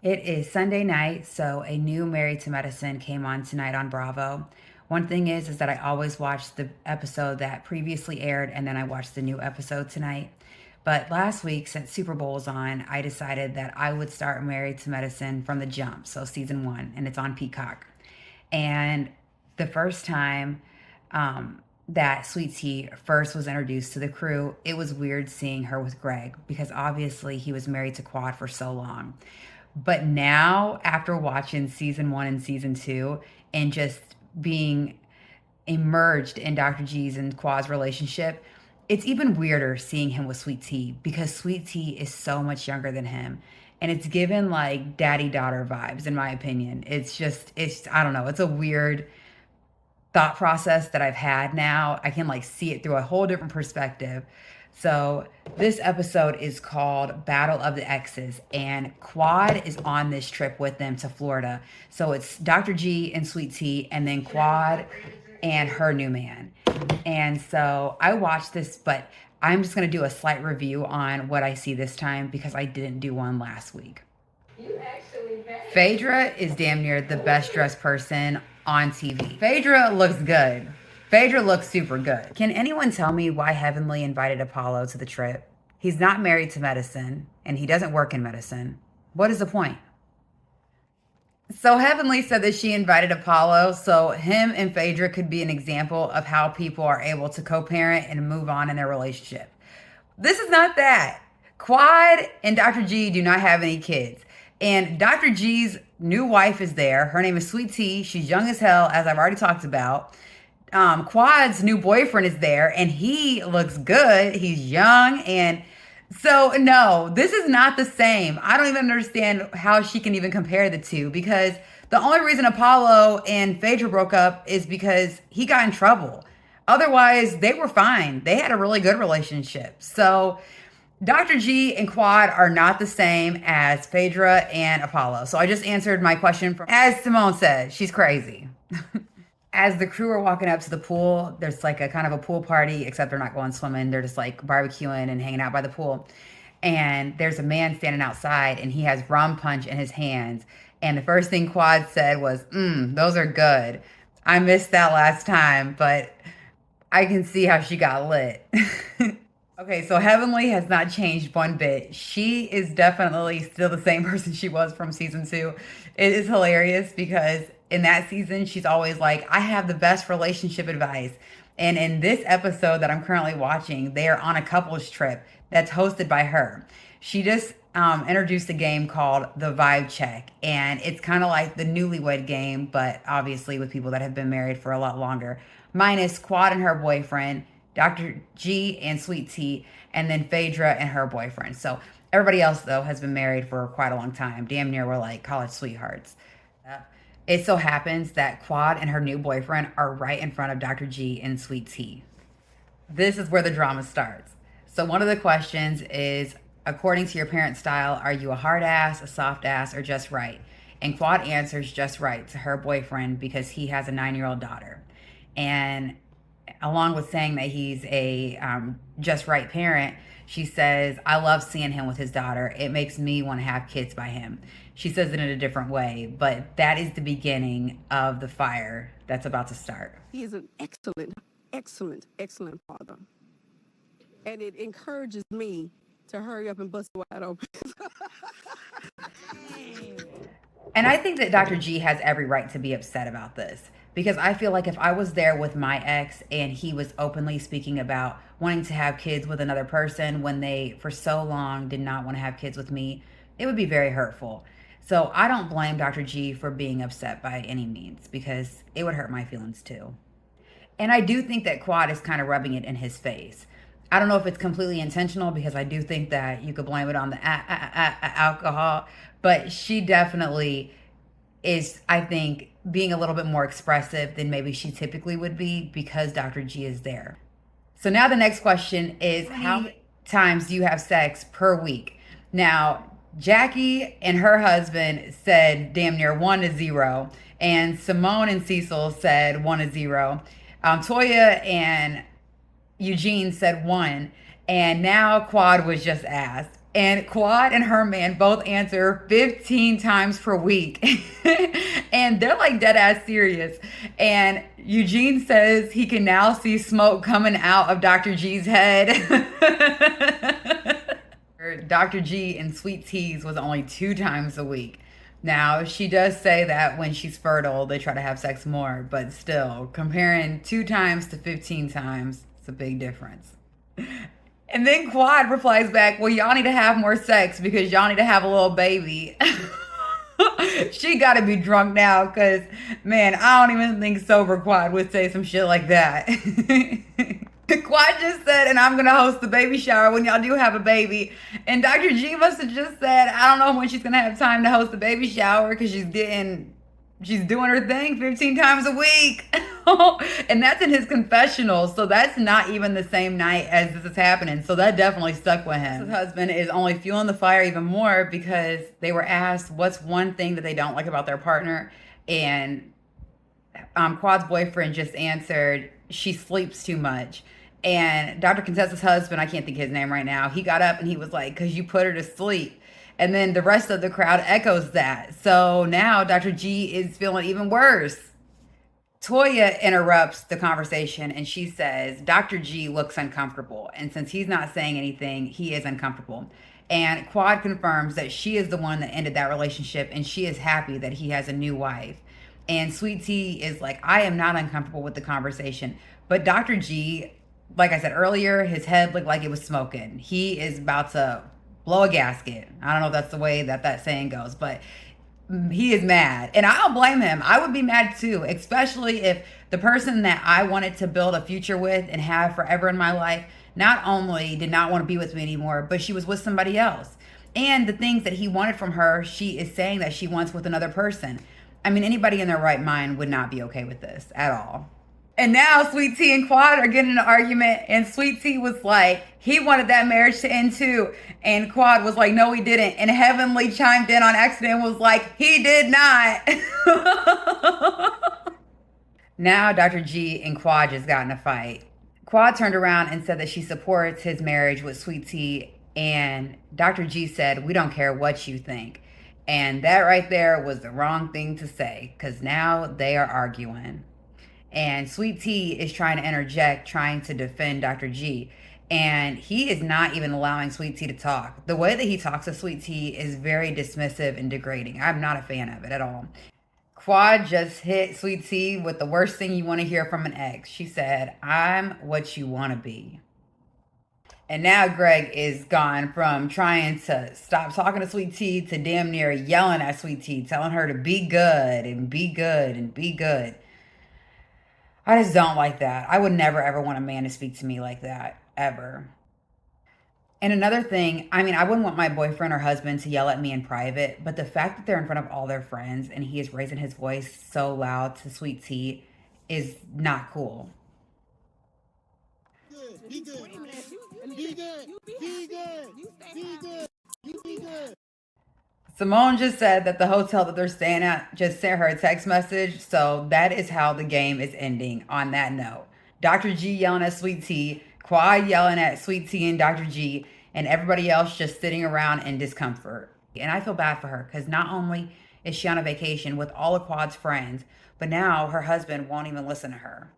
It is Sunday night, so a new Married to Medicine came on tonight on Bravo. One thing is that I always watch the episode that previously aired and then I watch the new episode tonight. But last week, since Super Bowl was on, I decided that I would start Married to Medicine from the jump, so season one, and it's on Peacock. And the first time that Sweet Tea first was introduced to the crew, it was weird seeing her with Greg because obviously he was married to Quad for so long. But now, after watching season one and season two and just being emerged in Dr. G's and Quad's relationship, it's even weirder seeing him with Sweet Tea because Sweet Tea is so much younger than him. And it's given like daddy daughter vibes, in my opinion. I don't know, it's a weird thought process that I've had now. I can like see it through a whole different perspective. So this episode is called Battle of the Exes, and Quad is on this trip with them to Florida. So it's Dr. G and Sweet Tea, and then Quad and her new man. And so I watched this, but I'm just going to do a slight review on what I see this time because I didn't do one last week. Phaedra is damn near the best dressed person on TV. Phaedra looks good. Phaedra looks super good. Can anyone tell me why Heavenly invited Apollo to the trip? He's not married to medicine, and he doesn't work in medicine. What is the point? So Heavenly said that she invited Apollo so him and Phaedra could be an example of how people are able to co-parent and move on in their relationship. This is not that. Quad and Dr. G do not have any kids. And Dr. G's new wife is there. Her name is Sweet Tea. She's young as hell, as I've already talked about. Quad's new boyfriend is there, and he looks good. He's young, and so no, this is not the same. I don't even understand how she can even compare the two because the only reason Apollo and Phaedra broke up is because he got in trouble. Otherwise, they were fine. They had a really good relationship. So Dr. G and Quad are not the same as Phaedra and Apollo. So I just answered my question from, as Simone said, she's crazy. As the crew are walking up to the pool, there's like a kind of a pool party, except they're not going swimming. They're just like barbecuing and hanging out by the pool. And there's a man standing outside and he has rum punch in his hands. And the first thing Quad said was, those are good. I missed that last time, but I can see how she got lit. Okay, so Heavenly has not changed one bit. She is definitely still the same person she was from season two. It is hilarious because in that season, she's always like, I have the best relationship advice. And in this episode that I'm currently watching, they are on a couples trip that's hosted by her. She just introduced a game called the Vibe Check. And it's kind of like the newlywed game, but obviously with people that have been married for a lot longer. Minus Quad and her boyfriend, Dr. G and Sweet Tea, and then Phaedra and her boyfriend. So everybody else, though, has been married for quite a long time. Damn near we're like college sweethearts. It so happens that Quad and her new boyfriend are right in front of Dr. G and Sweet Tea. This is where the drama starts. So one of the questions is, according to your parents' style, are you a hard ass, a soft ass, or just right? And Quad answers just right to her boyfriend because he has a 9-year-old daughter. And along with saying that he's a just right parent, she says, I love seeing him with his daughter. It makes me want to have kids by him. She says it in a different way, but that is the beginning of the fire that's about to start. He is an excellent, excellent, excellent father. And it encourages me to hurry up and bust wide open. And I think that Dr. G has every right to be upset about this because I feel like if I was there with my ex and he was openly speaking about wanting to have kids with another person when they for so long did not want to have kids with me, it would be very hurtful. So I don't blame Dr. G for being upset by any means because it would hurt my feelings too. And I do think that Quad is kind of rubbing it in his face. I don't know if it's completely intentional because I do think that you could blame it on the alcohol, but she definitely is, I think, being a little bit more expressive than maybe she typically would be because Dr. G is there. So now the next question is, how many times do you have sex per week? Now, Jackie and her husband said damn near 1 to 0, and Simone and Cecil said 1 to 0. Toya and Eugene said 1, and now Quad was just asked. And Quad and her man both answer 15 times per week. And they're like dead ass serious. And Eugene says he can now see smoke coming out of Dr. G's head. Dr. G in Sweet Teas was only 2 times a week. Now, she does say that when she's fertile, they try to have sex more, but still, comparing 2 times to 15 times, it's a big difference. And then Quad replies back, well, y'all need to have more sex because y'all need to have a little baby. She got to be drunk now because, man, I don't even think sober Quad would say some shit like that. Quad just said, and I'm going to host the baby shower when y'all do have a baby. And Dr. G must have just said, I don't know when she's going to have time to host the baby shower because she's doing her thing 15 times a week. And that's in his confessional. So that's not even the same night as this is happening. So that definitely stuck with him. His husband is only fueling the fire even more because they were asked what's one thing that they don't like about their partner. And Quad's boyfriend just answered, she sleeps too much. And Dr. Contessa's husband, I can't think of his name right now, he got up and he was like, because you put her to sleep. And then the rest of the crowd echoes that. So now Dr. G is feeling even worse. Toya interrupts the conversation and she says, Dr. G looks uncomfortable. And since he's not saying anything, he is uncomfortable. And Quad confirms that she is the one that ended that relationship and she is happy that he has a new wife. And Sweet Tea is like, I am not uncomfortable with the conversation. But Dr. G, like I said earlier, his head looked like it was smoking. He is about to blow a gasket. I don't know if that's the way that saying goes, but he is mad. And I don't blame him. I would be mad too, especially if the person that I wanted to build a future with and have forever in my life not only did not want to be with me anymore, but she was with somebody else. And the things that he wanted from her, she is saying that she wants with another person. I mean, anybody in their right mind would not be okay with this at all. And now Sweet Tea and Quad are getting in an argument, and Sweet Tea was like, he wanted that marriage to end too. And Quad was like, no, he didn't. And Heavenly chimed in on accident and was like, he did not. Now Dr. G and Quad just got in a fight. Quad turned around and said that she supports his marriage with Sweet Tea. And Dr. G said, we don't care what you think. And that right there was the wrong thing to say because now they are arguing. And Sweet Tea is trying to interject, trying to defend Dr. G. And he is not even allowing Sweet Tea to talk. The way that he talks to Sweet Tea is very dismissive and degrading. I'm not a fan of it at all. Quad just hit Sweet Tea with the worst thing you want to hear from an ex. She said, I'm what you want to be. And now Greg is gone from trying to stop talking to Sweet Tea to damn near yelling at Sweet Tea, telling her to be good and be good and be good. I just don't like that. I would never, ever want a man to speak to me like that, ever. And another thing, I mean, I wouldn't want my boyfriend or husband to yell at me in private, but the fact that they're in front of all their friends and he is raising his voice so loud to Sweet Tea is not cool. Be good. Be good. Be good. Be good. Be good. Simone just said that the hotel that they're staying at just sent her a text message. So that is how the game is ending on that note. Dr. G yelling at Sweet Tea, Quad yelling at Sweet Tea and Dr. G, and everybody else just sitting around in discomfort. And I feel bad for her because not only is she on a vacation with all of Quad's friends, but now her husband won't even listen to her.